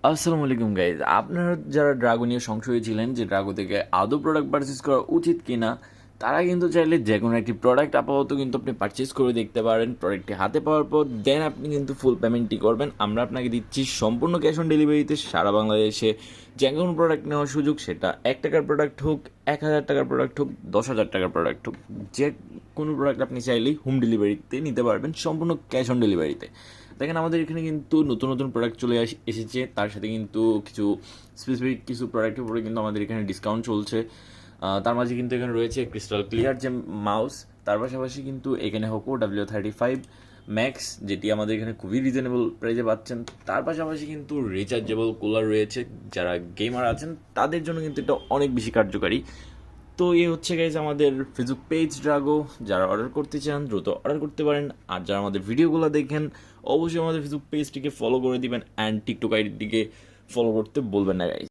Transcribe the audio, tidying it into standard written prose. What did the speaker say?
আসসালামু আলাইকুম গাইজ, আপনারা যারা ড্রাগো নিয়ে সংশয়ী ছিলেন যে ড্রাগো থেকে আদৌ প্রোডাক্ট পারচেস করা উচিত কিনা, তারা কিন্তু চাইলে যে কোনো একটি প্রোডাক্ট আপাতত কিন্তু আপনি পারচেস করে দেখতে পারেন। প্রোডাক্টটি হাতে পাওয়ার পর দেন আপনি কিন্তু ফুল পেমেন্টটি করবেন। আমরা আপনাকে দিচ্ছি সম্পূর্ণ ক্যাশ অন ডেলিভারিতে সারা বাংলাদেশে যে কোনো প্রোডাক্ট নেওয়ার সুযোগ। সেটা 1 টাকার প্রোডাক্ট হোক, 1000 টাকার প্রোডাক্ট হোক, 10,000 টাকার প্রোডাক্ট হোক, যে কোনো প্রোডাক্ট আপনি চাইলেই হোম ডেলিভারিতে নিতে পারবেন, সম্পূর্ণ ক্যাশ অন ডেলিভারিতে। দেখেন, আমাদের এখানে কিন্তু নতুন নতুন প্রোডাক্ট চলে এসেছে, তার সাথে কিন্তু কিছু স্পেসিফিক কিছু প্রোডাক্টের উপরে কিন্তু আমাদের এখানে ডিসকাউন্ট চলছে। তার মাঝে কিন্তু এখানে রয়েছে ক্রিস্টাল ক্লিয়ার যে মাউস, তার পাশাপাশি কিন্তু এখানে হোকো W35 ম্যাক্স, যেটি আমাদের এখানে খুবই রিজনেবল প্রাইসে পাচ্ছেন। তার পাশাপাশি কিন্তু রিচার্জেবল কুলার রয়েছে, যারা গেমার আছেন তাদের জন্য কিন্তু এটা অনেক বেশি কার্যকারী। তো এই হচ্ছে গাইজ আমাদের ফেসবুক পেজ ড্রাগো। যারা অর্ডার করতে চান দ্রুত অর্ডার করতে পারেন, আর যারা আমাদের ভিডিওগুলো দেখেন অবশ্যই আমাদের ফেসবুক পেজটিকে ফলো করে দিবেন অ্যান্ড টিকটক আইডিটিকে ফলো করতে বলবেন না গাইজ।